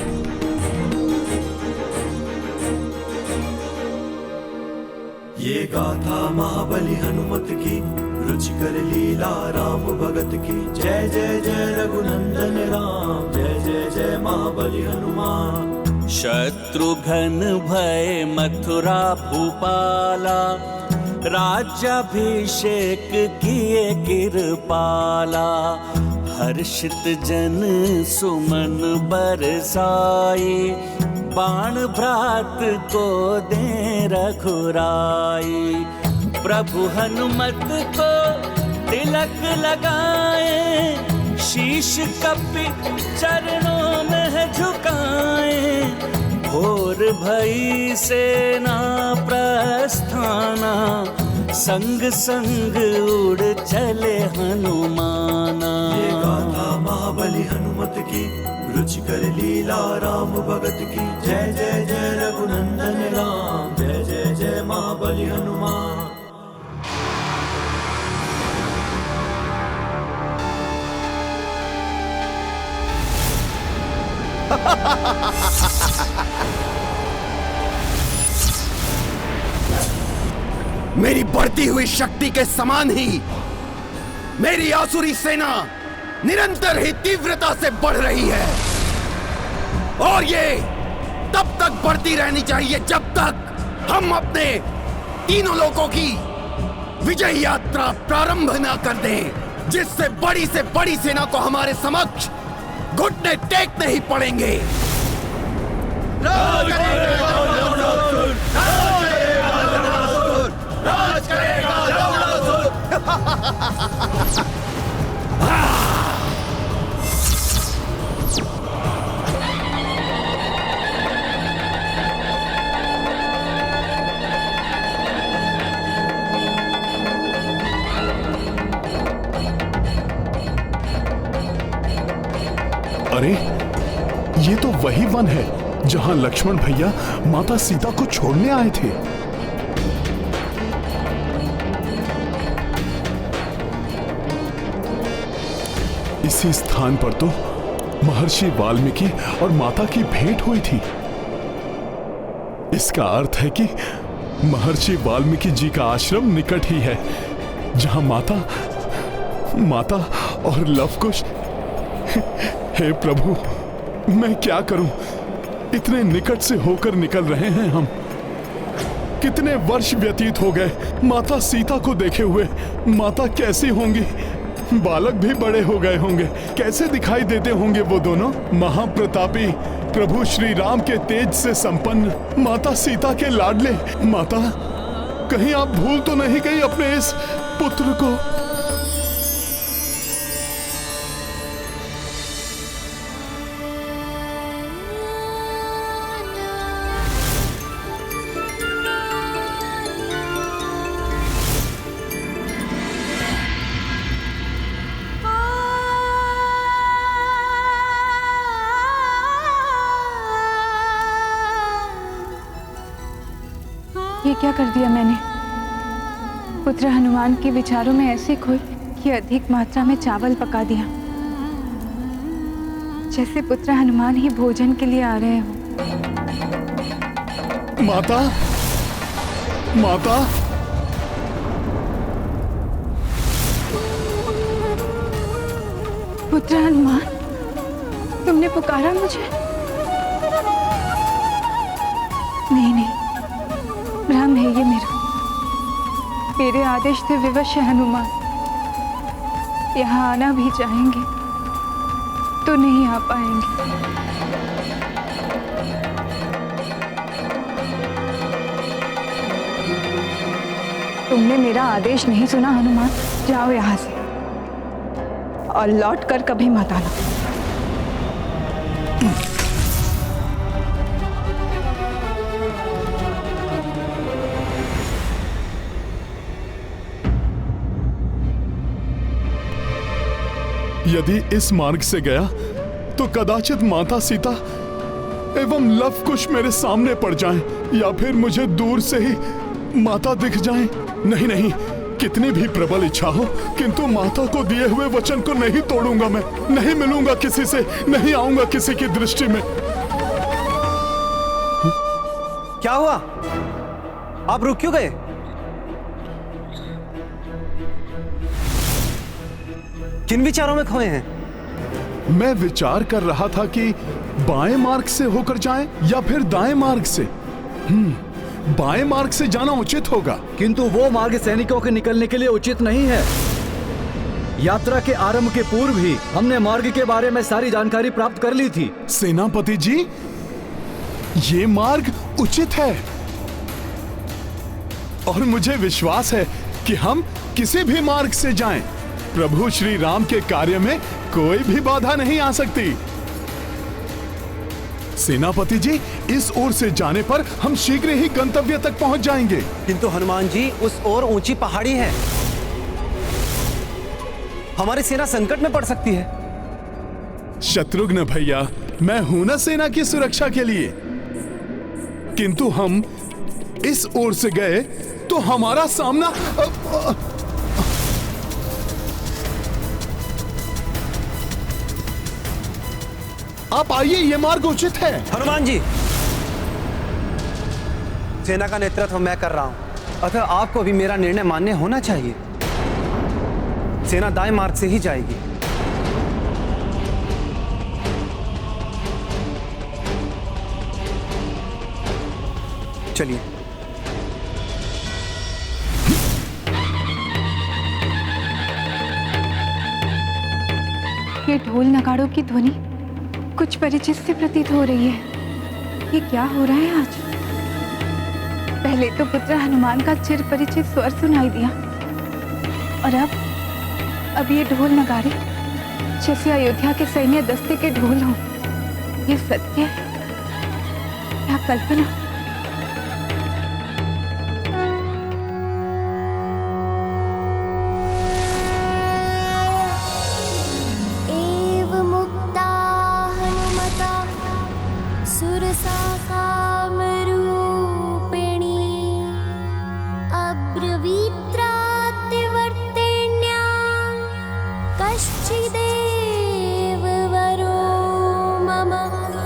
ये गाथा महाबली हनुमत की, रुचिकर लीला राम भगत की। जय जय जय रघुनंदन राम, जय जय जय महाबली हनुमान। शत्रुघ्न भय मथुरा भूपाला, राज्याभिषेक किए कृपाला। हर्षित जन सुमन बरसाई, बाण भ्रात को दे रघुराई। प्रभु हनुमत को तिलक लगाए, शीश कपि चरणों में झुकाए। घोर भई सेना प्रस्थाना, संग संग उड़ चले हनुमाना। ये गाथा महाबली हनुमत की, रुचिकर लीला राम भगत की। जय जय जय रघुनंदन राम, जय जय जय महाबली हनुमान। मेरी बढ़ती हुई शक्ति के समान ही मेरी आसुरी सेना निरंतर ही तीव्रता से बढ़ रही है, और ये तब तक बढ़ती रहनी चाहिए जब तक हम अपने तीनों लोकों की विजय यात्रा प्रारंभ न कर दें, जिससे बड़ी से बड़ी सेना को हमारे समक्ष घुटने टेकने ही पड़ेंगे। राज करेगा रावणासुर, राज करेगा रावणासुर। अरे ये तो वही वन है जहां लक्ष्मण भैया माता सीता को छोड़ने आए थे। इसी स्थान पर तो महर्षि वाल्मीकि और माता की भेंट हुई थी। इसका अर्थ है कि महर्षि वाल्मीकि जी का आश्रम निकट ही है, जहां माता और लवकुश। हे प्रभु, मैं क्या करूं? इतने निकट से होकर निकल रहे हैं हम। कितने वर्ष व्यतीत हो गए माता सीता को देखे हुए। माता कैसी होंगी? बालक भी बड़े हो गए होंगे। कैसे दिखाई देते होंगे वो दोनों? महाप्रतापी प्रभु श्री राम के तेज से संपन्न माता सीता के लाडले। माता, कहीं आप भूल तो नहीं गई अपने इस पुत्र को? ये क्या कर दिया मैंने? पुत्र हनुमान के विचारों में ऐसी खोई कि अधिक मात्रा में चावल पका दिया, जैसे पुत्र हनुमान ही भोजन के लिए आ रहे हो। माता, माता, पुत्र हनुमान, तुमने पुकारा मुझे? नहीं, भ्रम है ये मेरा। मेरे आदेश से विवश है हनुमान। यहाँ आना भी चाहेंगे तो नहीं आ पाएंगे। तुमने मेरा आदेश नहीं सुना हनुमान। जाओ यहाँ से और लौट कर कभी मत आना। यदि इस मार्ग से गया तो कदाचित माता सीता एवं लव कुश मेरे सामने पड़ जाएं, या फिर मुझे दूर से ही माता दिख जाएं। नहीं नहीं, कितनी भी प्रबल इच्छा हो, किंतु माता को दिए हुए वचन को नहीं तोड़ूंगा मैं। नहीं मिलूंगा किसी से, नहीं आऊंगा किसी की दृष्टि में। क्या हुआ? आप रुक क्यों गए? किन विचारों में खोए हैं? मैं विचार कर रहा था कि बाएं मार्ग से होकर जाएं या फिर दाएं मार्ग से। बाएं मार्ग से जाना उचित होगा। किंतु वो मार्ग सैनिकों के निकलने के लिए उचित नहीं है। यात्रा के आरंभ के पूर्व ही हमने मार्ग के बारे में सारी जानकारी प्राप्त कर ली थी। सेनापति जी, ये मार्ग उचित है और मुझे विश्वास है कि हम किसी भी मार्ग से जाएं, प्रभु श्री राम के कार्य में कोई भी बाधा नहीं आ सकती। सेनापति जी, इस ओर से जाने पर हम शीघ्र ही गंतव्य तक पहुंच जाएंगे। किंतु हनुमान जी, उस ओर ऊंची पहाड़ी है, हमारी सेना संकट में पड़ सकती है। शत्रुघ्न भैया, मैं हूं ना सेना की सुरक्षा के लिए। किंतु हम इस ओर से गए तो हमारा सामना आप आइए, ये मार्ग उचित है। हनुमान जी, सेना का नेतृत्व मैं कर रहा हूं, अतः आपको भी मेरा निर्णय मान्य होना चाहिए। सेना दाएं मार्ग से ही जाएगी। चलिए। ये ढोल नगाड़ों की ध्वनि कुछ परिचित से प्रतीत हो रही है। ये क्या हो रहा है आज? पहले तो पुत्र हनुमान का चिर परिचित स्वर सुनाई दिया, और अब ये ढोल नगाड़े जैसे अयोध्या के सैन्य दस्ते के ढोल हों। ये सत्य है या कल्पना?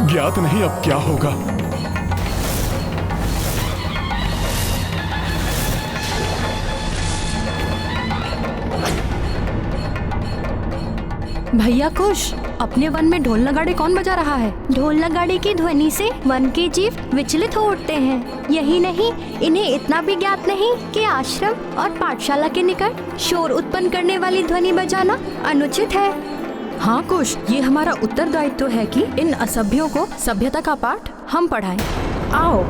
ज्ञात नहीं अब क्या होगा। भैया कुश, अपने वन में ढोल नगाड़े कौन बजा रहा है? ढोल नगाड़े की ध्वनि से वन के जीव विचलित हो उठते हैं। यही नहीं, इन्हें इतना भी ज्ञात नहीं कि आश्रम और पाठशाला के निकट शोर उत्पन्न करने वाली ध्वनि बजाना अनुचित है। हाँ कुश, ये हमारा उत्तरदायित्व है कि इन असभ्यों को सभ्यता का पाठ हम पढ़ाएं। आओ।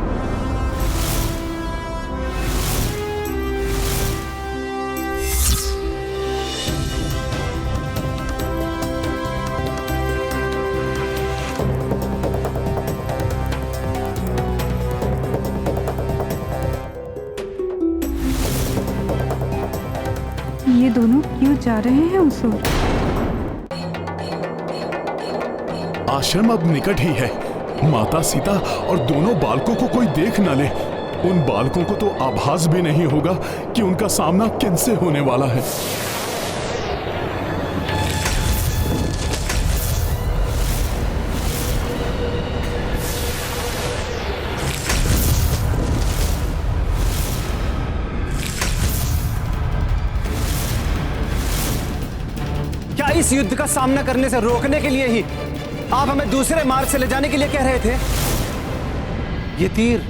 ये दोनों क्यों जा रहे हैं उस ओर? आश्रम अब निकट ही है। माता सीता और दोनों बालकों को कोई देख न ले। उन बालकों को तो आभास भी नहीं होगा कि उनका सामना किनसे होने वाला है। क्या इस युद्ध का सामना करने से रोकने के लिए ही आप हमें दूसरे मार्ग से ले जाने के लिए कह रहे थे? ये तीर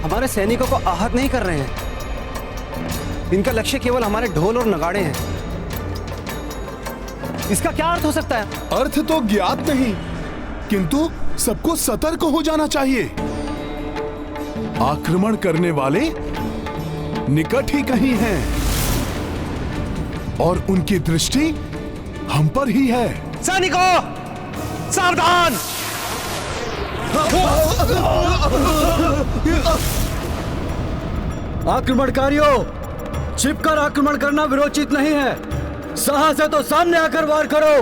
हमारे सैनिकों को आहत नहीं कर रहे हैं। इनका लक्ष्य केवल हमारे ढोल और नगाड़े हैं। इसका क्या अर्थ हो सकता है? अर्थ तो ज्ञात नहीं, किंतु सबको सतर्क हो जाना चाहिए। आक्रमण करने वाले निकट ही कहीं हैं और उनकी दृष्टि हम पर ही है। सैनिकों, सावधान! आक्रमणकारियों, छिपकर आक्रमण करना विरोचित नहीं है। साहस है तो सामने आकर वार करो।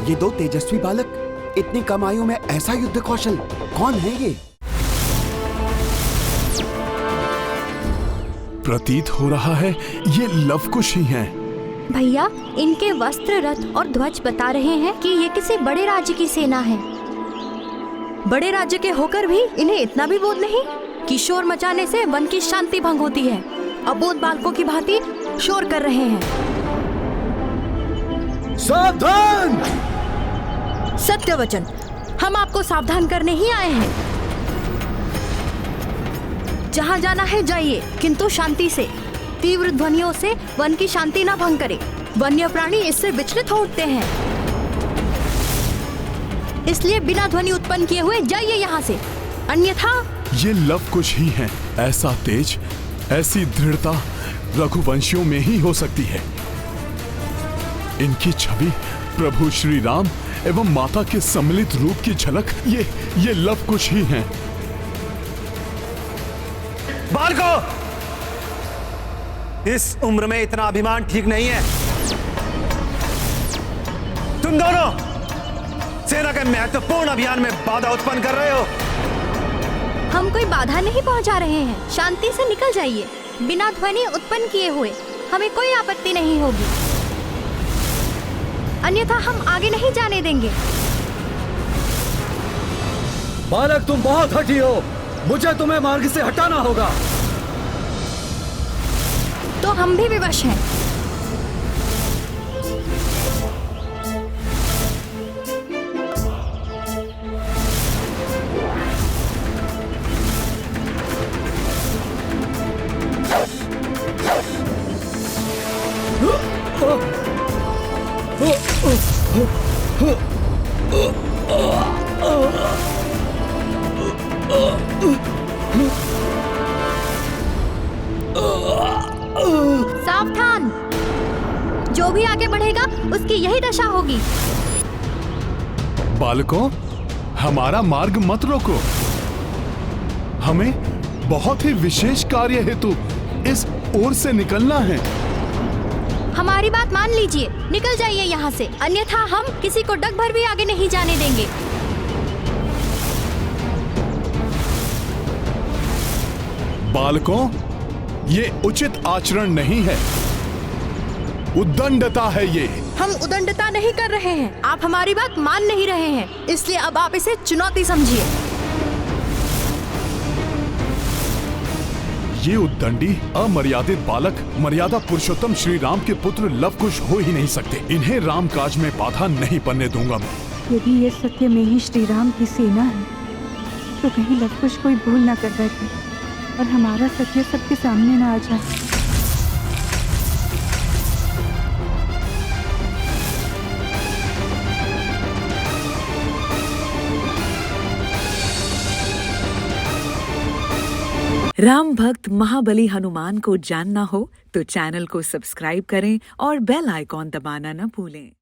ये दो तेजस्वी बालक, इतनी कम आयु में ऐसा युद्ध कौशल, कौन है ये? प्रतीत हो रहा है ये लवकुश ही हैं। भैया, इनके वस्त्र, रथ और ध्वज बता रहे हैं कि ये किसी बड़े राज्य की सेना है। बड़े राज्य के होकर भी इन्हें इतना भी बोध नहीं कि शोर मचाने से वन की शांति भंग होती है। अबोध बालकों की भांति शोर कर रहे हैं। सावधान! सत्य वचन, हम आपको सावधान करने ही आए हैं। जहाँ जाना है जाइए, किंतु शांति से। तीव्र ध्वनियों से वन की शांति न भंग करे। वन्य प्राणी इससे विचलित हो उठते हैं। इसलिए बिना ध्वनि उत्पन्न किए हुए जाइए यहाँ से, अन्यथा। ये लवकुश ही हैं। ऐसा तेज, ऐसी दृढ़ता रघुवंशियों में ही हो सकती है। इनकी छवि प्रभु श्री राम एवं माता के सम्मिलित रूप की झलक ये लवकुश ही हैं। बालको, इस उम्र में इतना अभिमान ठीक नहीं है। तुम दोनों सेना के महत्वपूर्ण अभियान में बाधा उत्पन्न कर रहे हो। हम कोई बाधा नहीं पहुंचा रहे हैं। शांति से निकल जाइए। बिना ध्वनि उत्पन्न किए हुए हमें कोई आपत्ति नहीं होगी, अन्यथा हम आगे नहीं जाने देंगे। बालक, तुम बहुत हठी हो। मुझे तुम्हें मार्ग से हटाना होगा। तो हम भी विवश हैं। सावधान! जो भी आगे बढ़ेगा उसकी यही दशा होगी। बालकों, हमारा मार्ग मत रोको। हमें बहुत ही विशेष कार्य हेतु इस ओर से निकलना है। हमारी बात मान लीजिए, निकल जाइए यहाँ से, अन्यथा हम किसी को डग भर भी आगे नहीं जाने देंगे। बालकों, ये उचित आचरण नहीं है। उद्दंडता है ये। हम उद्दंडता नहीं कर रहे हैं। आप हमारी बात मान नहीं रहे हैं, इसलिए अब आप इसे चुनौती समझिए। ये उद्दंडी अमर्यादित बालक मर्यादा पुरुषोत्तम श्री राम के पुत्र लवकुश हो ही नहीं सकते। इन्हें राम काज में बाधा नहीं पड़ने दूंगा मैं। यदि ये सत्य में ही श्री राम की सेना है, तो कहीं लवकुश कोई भूल ना कर बैठे और हमारा सत्य सबके सामने ना आ जाए। राम भक्त महाबली हनुमान को जानना हो तो चैनल को सब्सक्राइब करें और बेल आइकॉन दबाना न भूलें।